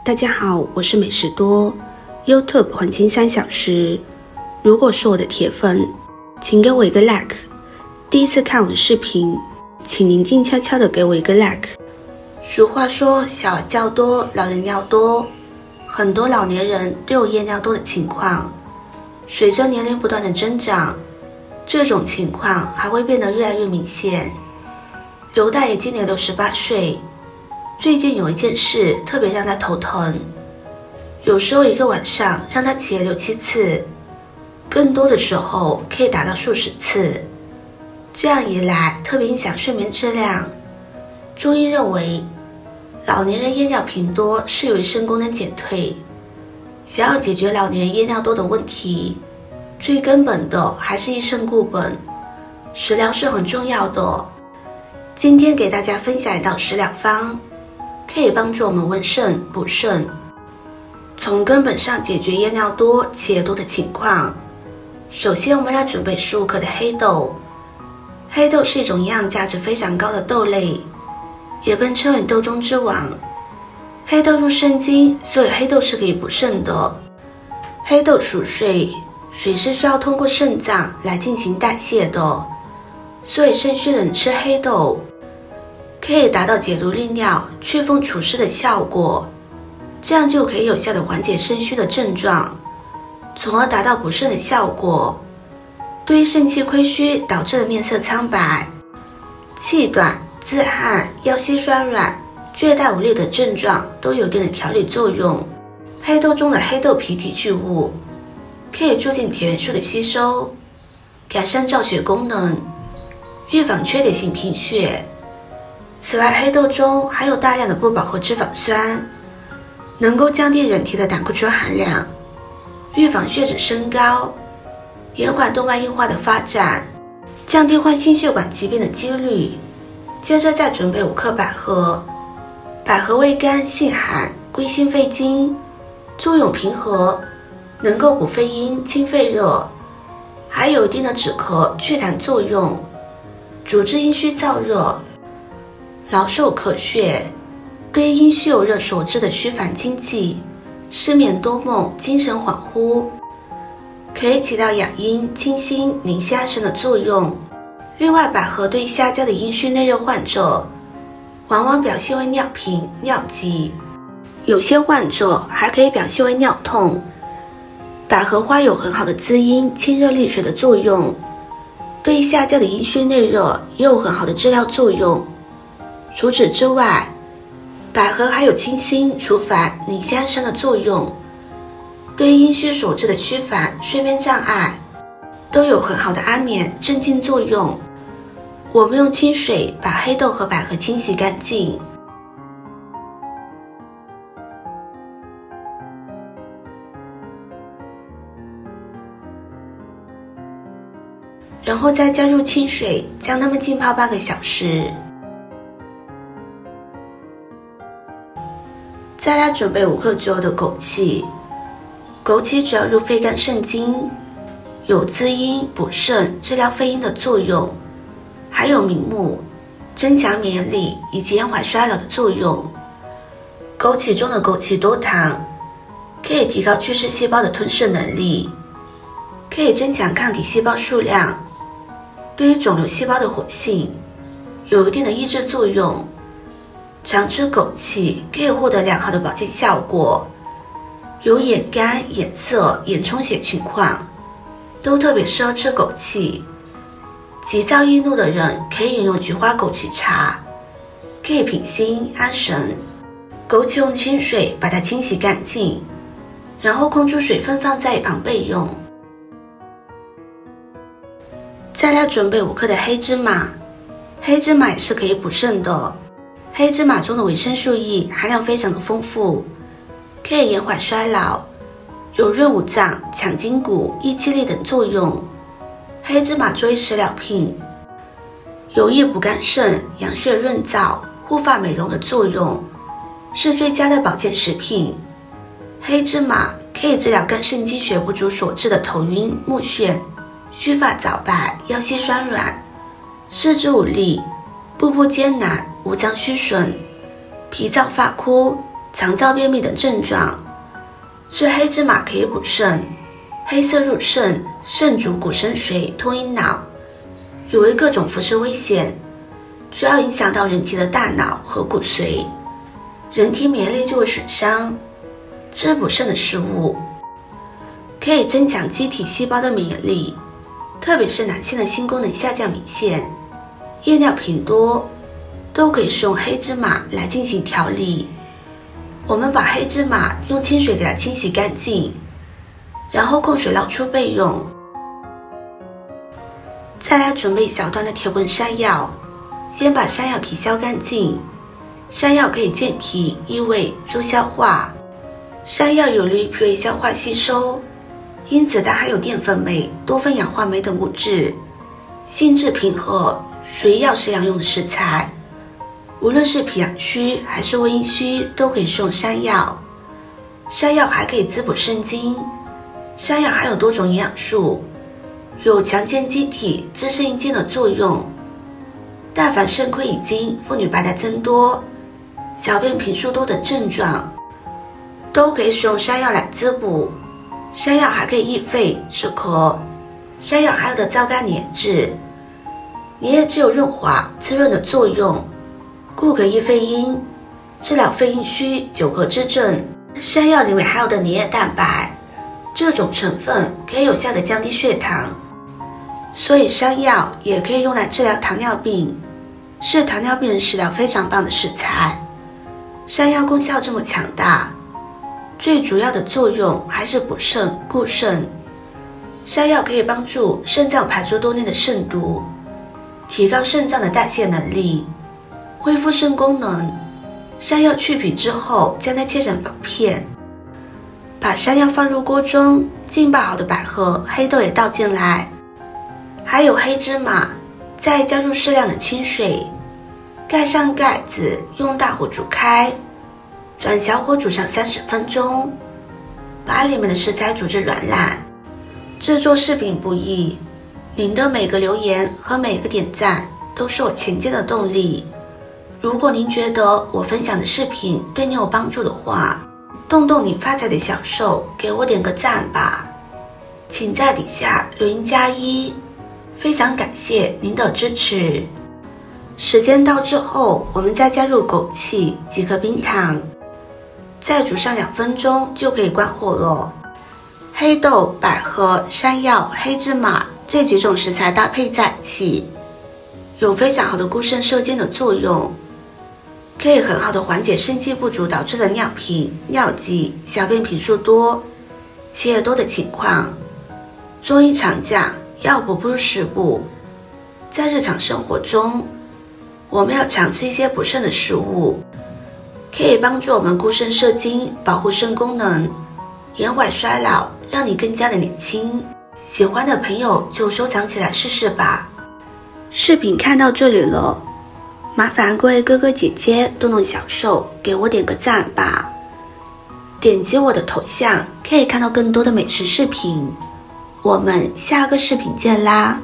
大家好，我是美食多 YouTube 黄金3小时。如果是我的铁粉，请给我一个 like。第一次看我的视频，请您静悄悄的给我一个 like。俗话说，小儿较多，老人尿多。很多老年人都有夜尿多的情况。随着年龄不断的增长，这种情况还会变得越来越明显。刘大爷今年68岁，最近有一件事特别让他头疼，有时候一个晚上让他起来6-7次，更多的时候可以达到数十次。这样一来特别影响睡眠质量。中医认为，老年人夜尿频多是由于肾功能减退。想要解决老年人夜尿多的问题，最根本的还是益肾固本，食疗是很重要的。今天给大家分享一道食疗方，可以帮助我们温肾补肾，从根本上解决夜尿多、起夜多的情况。首先我们要准备15克的黑豆。黑豆是一种营养价值非常高的豆类，也被称为豆中之王。黑豆入肾经，所以黑豆是可以补肾的。黑豆属水，水是需要通过肾脏来进行代谢的，所以肾虚的人吃黑豆可以达到解毒利尿、祛风除湿的效果，这样就可以有效的缓解肾虚的症状，从而达到补肾的效果。对于肾气亏虚导致的面色苍白、气短、自汗、腰膝酸软、倦怠无力等症状都有一定的调理作用。黑豆中的黑豆皮提聚物可以促进铁元素的吸收，改善造血功能，预防缺铁性贫血。此外，黑豆中含有大量的不饱和脂肪酸，能够降低人体的胆固醇含量，预防血脂升高，延缓动脉硬化的发展，降低患心血管疾病的几率。接着再准备5克百合。百合味甘性寒，归心肺经，作用平和，能够补肺阴清肺热，还有一定的止咳祛痰作用，主治阴虚燥热、劳瘦咳血，对于阴虚有热所致的虚烦经悸、失眠多梦、精神恍惚，可以起到养阴清心宁心安神的作用。另外，百合对下焦的阴虚内热患者往往表现为尿频、尿急，有些患者还可以表现为尿痛。百合花有很好的滋阴清热利水的作用，对下焦的阴虚内热也有很好的治疗作用。除此之外，百合还有清心除烦宁心安神的作用，对于阴虚所致的虚烦、睡眠障碍都有很好的安眠镇静作用。我们用清水把黑豆和百合清洗干净，然后再加入清水，将它们浸泡半个小时。再来准备5克左右的枸杞。枸杞主要入肺肝肾经，有滋阴补肾、治疗肺阴的作用，还有明目、增强免疫力以及延缓衰老的作用。枸杞中的枸杞多糖可以提高巨噬细胞的吞噬能力，可以增强抗体细胞数量，对于肿瘤细胞的活性有一定的抑制作用。常吃枸杞可以获得良好的保健效果，有眼干、眼涩、眼充血情况都特别适合吃枸杞。急躁易怒的人可以饮用菊花枸杞茶，可以平心安神。枸杞用清水把它清洗干净，然后控出水分放在一旁备用。再来准备5克的黑芝麻。黑芝麻也是可以补肾的，黑芝麻中的维生素 E 含量非常的丰富，可以延缓衰老，有润五脏、强筋骨、益气力等作用。黑芝麻作为食疗品，有益补肝肾、养血润燥、护发美容的作用，是最佳的保健食品。黑芝麻可以治疗肝肾精血不足所致的头晕、目眩、须发早白、腰膝酸软、四肢无力、步步艰难、五脏虚损、脾脏发枯、肠燥便秘等症状。吃黑芝麻可以补肾，黑色入肾，肾主骨生水，通阴脑，有违各种辐射危险，主要影响到人体的大脑和骨髓，人体免疫力就会损伤。吃补肾的食物可以增强机体细胞的免疫力，特别是男性的性功能下降明显、夜尿频多，都可以使用黑芝麻来进行调理。我们把黑芝麻用清水给它清洗干净，然后控水捞出备用。再来准备小段的铁棍山药，先把山药皮削干净。山药可以健脾益胃助消化，山药有利于脾胃消化吸收，因此它含有淀粉酶、多酚氧化酶等物质，性质平和，属于药食养用的食材。无论是脾阳虚还是胃阴虚，都可以使用山药。山药还可以滋补肾精。山药含有多种营养素，有强健机体、滋肾益精的作用。但凡肾亏已经、妇女白带增多、小便频数多等症状，都可以使用山药来滋补。山药还可以益肺止咳。山药含有的皂苷粘质，粘液质有润滑、滋润的作用，故可益肺阴，治疗肺阴虚、久咳之症。山药里面含有的粘液蛋白，这种成分可以有效的降低血糖，所以山药也可以用来治疗糖尿病，是糖尿病人食疗非常棒的食材。山药功效这么强大，最主要的作用还是补肾固肾。山药可以帮助肾脏排出多年的肾毒，提高肾脏的代谢能力，恢复肾功能。山药去皮之后，将它切成薄片，把山药放入锅中，浸泡好的百合、黑豆也倒进来，还有黑芝麻，再加入适量的清水，盖上盖子，用大火煮开，转小火煮上30分钟，把里面的食材煮至软烂。制作视频不易，您的每个留言和每个点赞都是我前进的动力。如果您觉得我分享的视频对你有帮助的话，动动你发财的小手，给我点个赞吧。请在底下留言+1，非常感谢您的支持。时间到之后，我们再加入枸杞、几颗冰糖，再煮上2分钟就可以关火了。黑豆、百合、山药、黑芝麻这几种食材搭配在一起，有非常好的固肾摄精的作用，可以很好的缓解肾气不足导致的尿频、尿急、小便频数多、起夜多的情况。中医常讲，药补不如食补，在日常生活中，我们要常吃一些补肾的食物，可以帮助我们固肾摄精，保护肾功能，延缓衰老，让你更加的年轻。喜欢的朋友就收藏起来试试吧。视频看到这里了，麻烦各位哥哥姐姐动动小手，给我点个赞吧。点击我的头像，可以看到更多的美食视频。我们下个视频见啦！